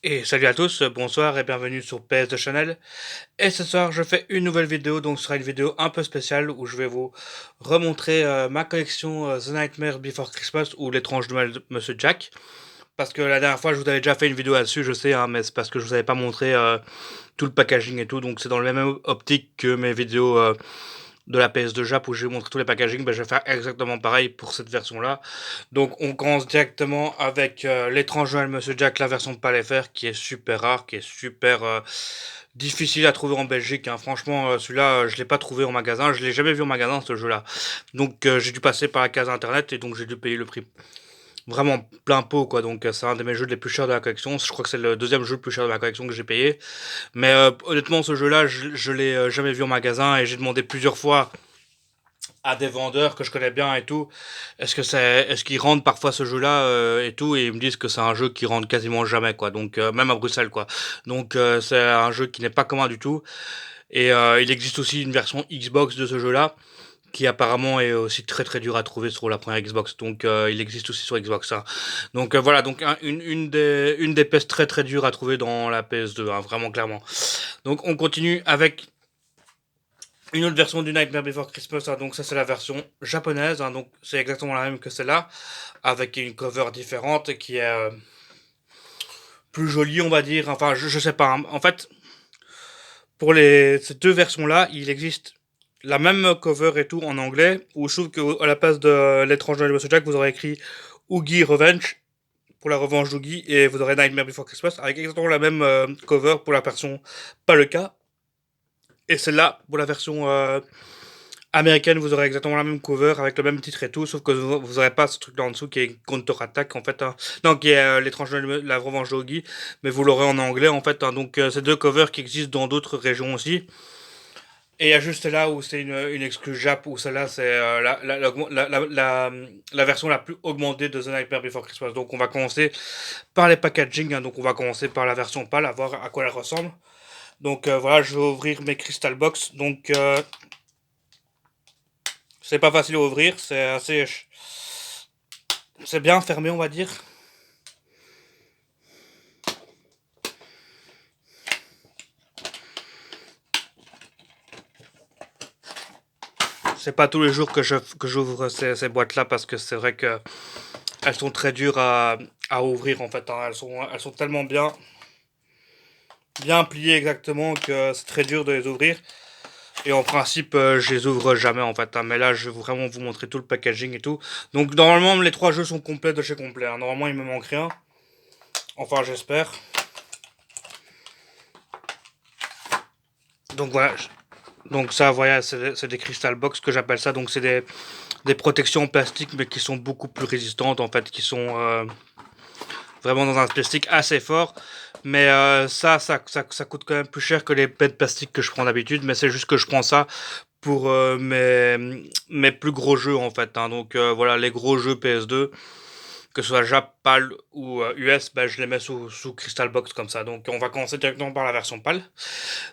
Et salut à tous, bonsoir et bienvenue sur PS de Channel. Et ce soir, je fais une nouvelle vidéo, donc ce sera une vidéo un peu spéciale où je vais vous remontrer ma collection The Nightmare Before Christmas ou l'étrange Noël de Monsieur Jack. Parce que la dernière fois, je vous avais déjà fait une vidéo là-dessus, je sais, hein, mais c'est parce que je vous avais pas montré tout le packaging et tout, donc c'est dans la même optique que mes vidéos de la PS2 Jap où j'ai montré tous les packaging, ben, je vais faire exactement pareil pour cette version-là. Donc on commence directement avec l'étrange Noël Monsieur Jack, la version Palais Fer, qui est super rare, qui est super difficile à trouver en Belgique, hein. Franchement, celui-là, je l'ai pas trouvé en magasin, je l'ai jamais vu en magasin ce jeu-là. Donc j'ai dû passer par la case internet et donc j'ai dû payer le prix vraiment plein pot quoi. Donc c'est un de mes jeux les plus chers de la collection. Je crois que c'est le deuxième jeu le plus cher de la collection que j'ai payé. Mais honnêtement, ce jeu-là, je l'ai jamais vu en magasin et j'ai demandé plusieurs fois à des vendeurs que je connais bien et tout, est-ce qu'ils rendent parfois ce jeu-là et tout, et ils me disent que c'est un jeu qui rentre quasiment jamais quoi. Donc même à Bruxelles quoi. Donc c'est un jeu qui n'est pas commun du tout. Et il existe aussi une version Xbox de ce jeu-là qui apparemment est aussi très très dur à trouver sur la première Xbox. Donc il existe aussi sur Xbox, hein. Donc voilà, donc une des PS très très dures à trouver dans la PS2, hein, vraiment clairement. Donc on continue avec une autre version du Nightmare Before Christmas, hein. Donc ça c'est la version japonaise, hein. Donc c'est exactement la même que celle-là, avec une cover différente qui est plus jolie, on va dire. Enfin, je sais pas, hein. En fait, pour ces deux versions-là, il existe la même cover et tout en anglais, où je trouve qu'à la place de l'étrange de Monsieur Jack, vous aurez écrit Oogie Revenge pour la revanche d'Oogie, et vous aurez Nightmare Before Christmas avec exactement la même cover pour la version pas le cas. Et celle-là, pour la version américaine, vous aurez exactement la même cover avec le même titre et tout, sauf que vous aurez pas ce truc là en dessous qui est Counter-Attack en fait, hein. Non, qui est l'étrange la revanche d'Ogi, mais vous l'aurez en anglais en fait, hein. Donc c'est deux covers qui existent dans d'autres régions aussi. Et il y a juste là où c'est une exclue Jap, où celle-là c'est la version la plus augmentée de The Nightmare Before Christmas. Donc on va commencer par les packaging, hein. Donc on va commencer par la version pâle, à voir à quoi elle ressemble. Donc voilà, je vais ouvrir mes Crystal Box. Donc c'est pas facile à ouvrir, c'est bien fermé, on va dire. C'est pas tous les jours que j'ouvre ces boîtes-là parce que c'est vrai que elles sont très dures à ouvrir en fait, hein. Elles sont tellement bien pliées exactement que c'est très dur de les ouvrir. Et en principe, je les ouvre jamais en fait, hein. Mais là, je vais vraiment vous montrer tout le packaging et tout. Donc normalement, les trois jeux sont complets de chez complet, hein. Normalement, il me manque rien. Enfin, j'espère. Donc voilà. Donc ça, voilà, c'est des crystal box que j'appelle ça. Donc c'est des protections en plastique, mais qui sont beaucoup plus résistantes en fait, qui sont vraiment dans un plastique assez fort. Mais ça coûte quand même plus cher que les pets de plastique que je prends d'habitude. Mais c'est juste que je prends ça pour mes plus gros jeux en fait, hein. Donc voilà, les gros jeux PS2, que ce soit Jap, PAL ou US, bah, je les mets sous Crystal Box comme ça. Donc on va commencer directement par la version PAL.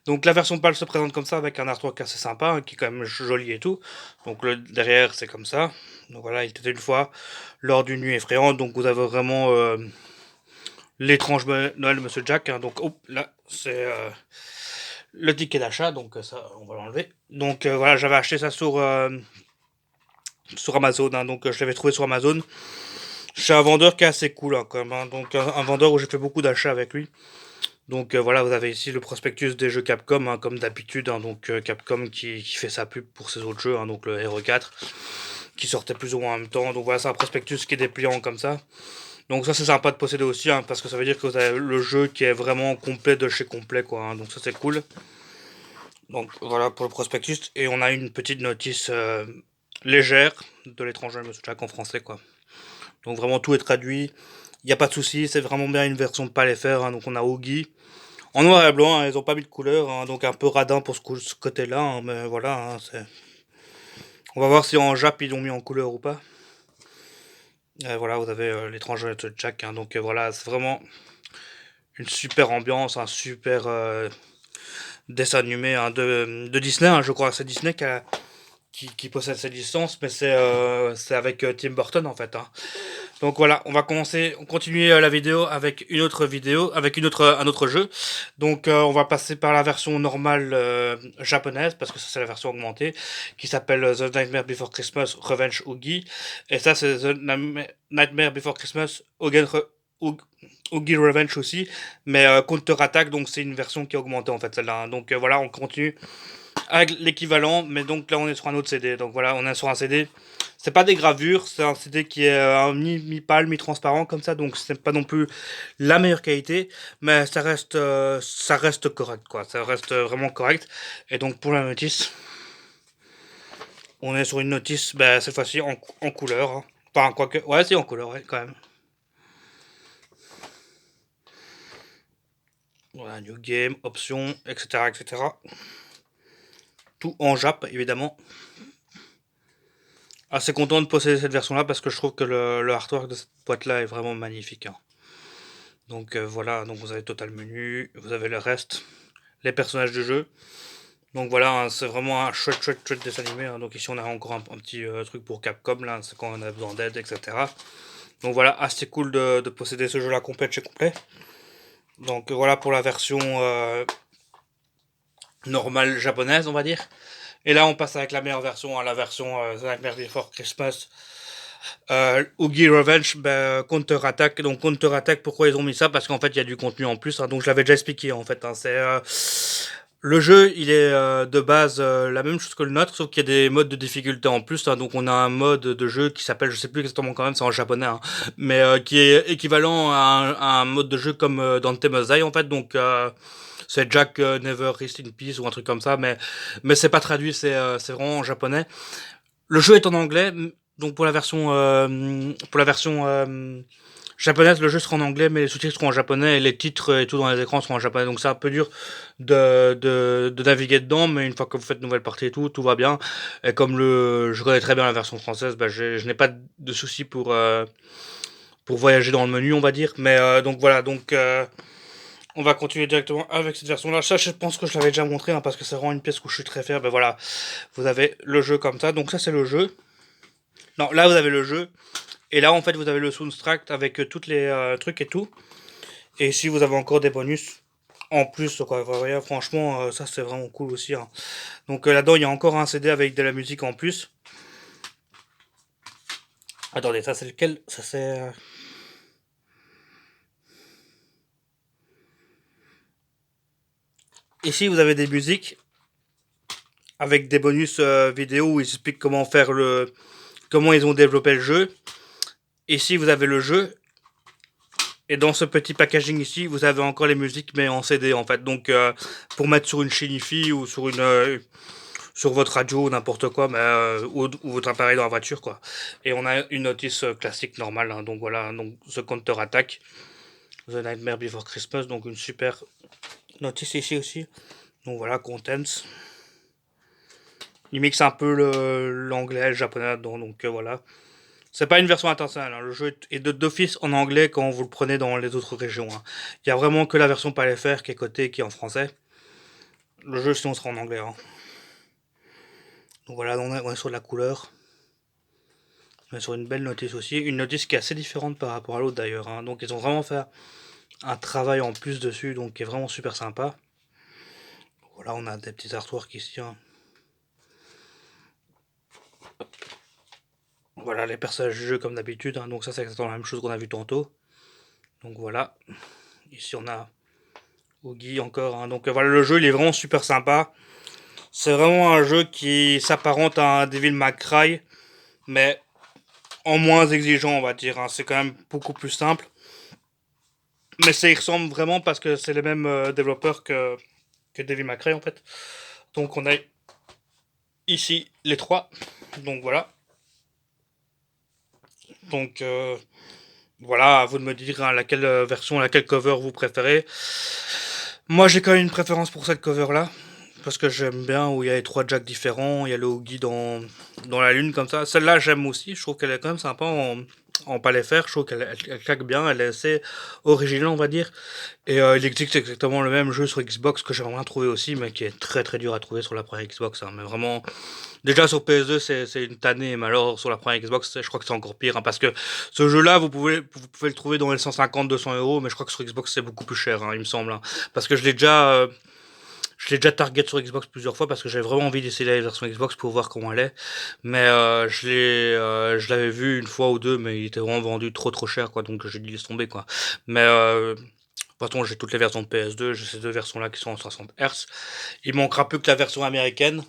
Donc la version PAL se présente comme ça avec un artwork assez sympa, hein, qui est quand même joli et tout. Donc le derrière c'est comme ça. Donc voilà, il était une fois lors d'une nuit effrayante. Donc vous avez vraiment l'étrange Noël de Monsieur Jack, hein. Donc hop, là c'est le ticket d'achat. Donc ça on va l'enlever. Donc voilà, j'avais acheté ça sur Amazon, hein. Donc je l'avais trouvé sur Amazon. Chez un vendeur qui est assez cool, hein, quand même, hein. Donc un vendeur où j'ai fait beaucoup d'achats avec lui. Donc voilà, vous avez ici le prospectus des jeux Capcom, hein, comme d'habitude, hein. Donc Capcom qui fait sa pub pour ses autres jeux, hein, donc le Hero 4, qui sortait plus ou moins en même temps. Donc voilà, c'est un prospectus qui est dépliant comme ça. Donc ça c'est sympa de posséder aussi, hein, parce que ça veut dire que vous avez le jeu qui est vraiment complet de chez complet, quoi, hein. Donc ça c'est cool. Donc voilà pour le prospectus. Et on a une petite notice légère de l'étranger Monsieur Jack en français, quoi. Donc vraiment tout est traduit. Il n'y a pas de souci, c'est vraiment bien une version de pas les faire, hein. Donc on a Oogie. En noir et blanc, hein, ils ont pas mis de couleur, hein, donc un peu radin pour ce côté-là, hein, mais voilà, hein, on va voir si en Jap ils l'ont mis en couleur ou pas. Voilà, vous avez l'étranger de Jack, hein, donc voilà, c'est vraiment une super ambiance, un super dessin animé, hein, de Disney, hein, je crois, c'est Disney qui possède cette licence, mais c'est avec Tim Burton en fait, hein. Donc voilà, on continuer la vidéo avec une autre vidéo, avec un autre jeu. Donc on va passer par la version normale japonaise, parce que ça c'est la version augmentée, qui s'appelle The Nightmare Before Christmas Revenge Oogie. Et ça c'est Nightmare Before Christmas Oogie Revenge aussi, mais Counter-Attack, donc c'est une version qui est augmentée en fait celle-là, hein. Donc voilà, on continue avec l'équivalent, mais donc là on est sur un autre CD. Donc voilà, on est sur un CD. C'est pas des gravures, c'est un CD qui est mi-pâle, mi-transparent comme ça, donc c'est pas non plus la meilleure qualité, mais ça reste correct quoi, ça reste vraiment correct. Et donc pour la notice, on est sur une notice, bah, cette fois-ci en couleur, hein. Enfin quoique, ouais c'est en couleur, ouais, quand même. Voilà, New Game, options, etc., etc. Tout en Jap évidemment. Assez content de posséder cette version-là parce que je trouve que le artwork de cette boîte-là est vraiment magnifique, hein. Donc voilà, donc vous avez Total Menu, vous avez le reste, les personnages du jeu. Donc voilà, hein, c'est vraiment un chouette dessin animé, hein. Donc ici on a encore un petit truc pour Capcom, là, c'est quand on a besoin d'aide, etc. Donc voilà, assez cool de posséder ce jeu-là complet de chez complet. Donc voilà pour la version normale japonaise, on va dire. Et là on passe avec la meilleure version, hein, la version The Nightmare Before Christmas. Oogie Revenge, bah, Counter-Attack. Donc Counter-Attack, pourquoi ils ont mis ça? Parce qu'en fait il y a du contenu en plus, hein. Donc je l'avais déjà expliqué en fait, hein. Le jeu, il est de base la même chose que le nôtre, sauf qu'il y a des modes de difficulté en plus, hein. Donc on a un mode de jeu qui s'appelle, je sais plus exactement quand même, c'est en japonais, hein, mais qui est équivalent à un mode de jeu comme dans Temazai en fait. Donc c'est Jack Never Rest in Peace ou un truc comme ça, mais c'est pas traduit, c'est vraiment en japonais. Le jeu est en anglais, donc pour la version japonaise, le jeu sera en anglais, mais les sous-titres seront en japonais et les titres et tout dans les écrans seront en japonais. Donc c'est un peu dur de naviguer dedans, mais une fois que vous faites une nouvelle partie et tout va bien. Et comme je connais très bien la version française, bah, je n'ai pas de soucis pour voyager dans le menu, on va dire. Mais donc voilà, donc on va continuer directement avec cette version-là. Ça, je pense que je l'avais déjà montré, hein, parce que c'est vraiment une pièce où je suis très fier. Ben voilà, vous avez le jeu comme ça. Donc ça, c'est le jeu. Non, là, vous avez le jeu. Et là, en fait, vous avez le soundtrack avec toutes les trucs et tout. Et ici, vous avez encore des bonus en plus, quoi. Vous voyez, franchement, ça, c'est vraiment cool aussi, hein. Donc là-dedans, il y a encore un CD avec de la musique en plus. Attendez, ça, c'est lequel? Ça, c'est... Ici, vous avez des musiques avec des bonus vidéo où ils expliquent comment faire comment ils ont développé le jeu. Ici, vous avez le jeu. Et dans ce petit packaging ici, vous avez encore les musiques, mais en CD en fait. Donc pour mettre sur une chaîne hi ou sur votre radio ou n'importe quoi, mais, ou votre appareil dans la voiture quoi. Et on a une notice classique normale, hein. Donc voilà, donc The Counter Attack, The Nightmare Before Christmas, donc une super notice ici aussi. Donc voilà, Contents. Il mixe un peu l'anglais, le japonais là-dedans, donc voilà. C'est pas une version internationale, hein. Le jeu est d'office en anglais quand vous le prenez dans les autres régions, hein. Il y a vraiment que la version PALFR qui est cotée, qui est en français. Le jeu sinon sera en anglais, hein. Donc voilà, on est sur de la couleur. On est sur une belle notice aussi. Une notice qui est assez différente par rapport à l'autre d'ailleurs, hein. Donc ils ont vraiment fait un travail en plus dessus, donc qui est vraiment super sympa. Voilà, on a des petits artworks ici, hein. Voilà les personnages du jeu comme d'habitude, hein. Donc ça c'est exactement la même chose qu'on a vu tantôt. Donc voilà. Ici on a Oogie encore, hein. Donc voilà, le jeu il est vraiment super sympa. C'est vraiment un jeu qui s'apparente à un Devil May Cry, mais en moins exigeant, on va dire, hein. C'est quand même beaucoup plus simple. Mais ça y ressemble vraiment parce que c'est les mêmes développeurs que Devil May Cry en fait. Donc on a ici les trois. Donc voilà. Donc voilà, à vous de me dire, hein, laquelle version, laquelle cover vous préférez. Moi j'ai quand même une préférence pour cette cover là. Parce que j'aime bien où il y a les trois jacks différents, il y a le Oogie dans la lune comme ça. Celle-là j'aime aussi, je trouve qu'elle est quand même sympa en palais fer. Je trouve qu'elle claque bien, elle est assez originale, on va dire. Et il existe exactement le même jeu sur Xbox que j'aimerais bien trouver aussi, mais qui est très très dur à trouver sur la première Xbox, hein. Mais vraiment, déjà sur PS2, c'est une tannée, mais alors sur la première Xbox, je crois que c'est encore pire, hein, parce que ce jeu-là, vous pouvez le trouver dans les 150-200 euros, mais je crois que sur Xbox c'est beaucoup plus cher, hein, il me semble, hein. Parce que je l'ai déjà target sur Xbox plusieurs fois parce que j'avais vraiment envie d'essayer la version Xbox pour voir comment elle est. Mais je l'avais vu une fois ou deux, mais il était vraiment vendu trop trop cher, quoi. Donc j'ai dit laisse tomber, quoi. Mais de toute façon, j'ai toutes les versions de PS2, j'ai ces deux versions-là qui sont en 60 Hz. Il manquera plus que la version américaine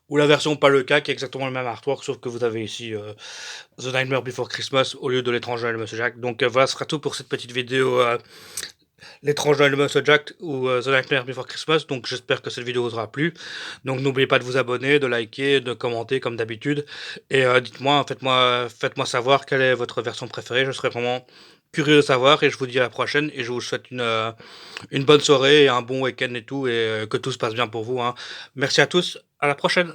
ou la version pas le cas qui est exactement le même artwork, sauf que vous avez ici The Nightmare Before Christmas au lieu de l'étrange Noël de Monsieur Jack. Donc voilà, ce sera tout pour cette petite vidéo. L'étrange Noël de Monsieur Jack ou The Nightmare Before Christmas. Donc j'espère que cette vidéo vous aura plu. Donc n'oubliez pas de vous abonner, de liker, de commenter comme d'habitude. Et dites-moi, faites-moi savoir quelle est votre version préférée. Je serais vraiment curieux de savoir et je vous dis à la prochaine et je vous souhaite une bonne soirée et un bon week-end et tout et que tout se passe bien pour vous, hein. Merci à tous, à la prochaine.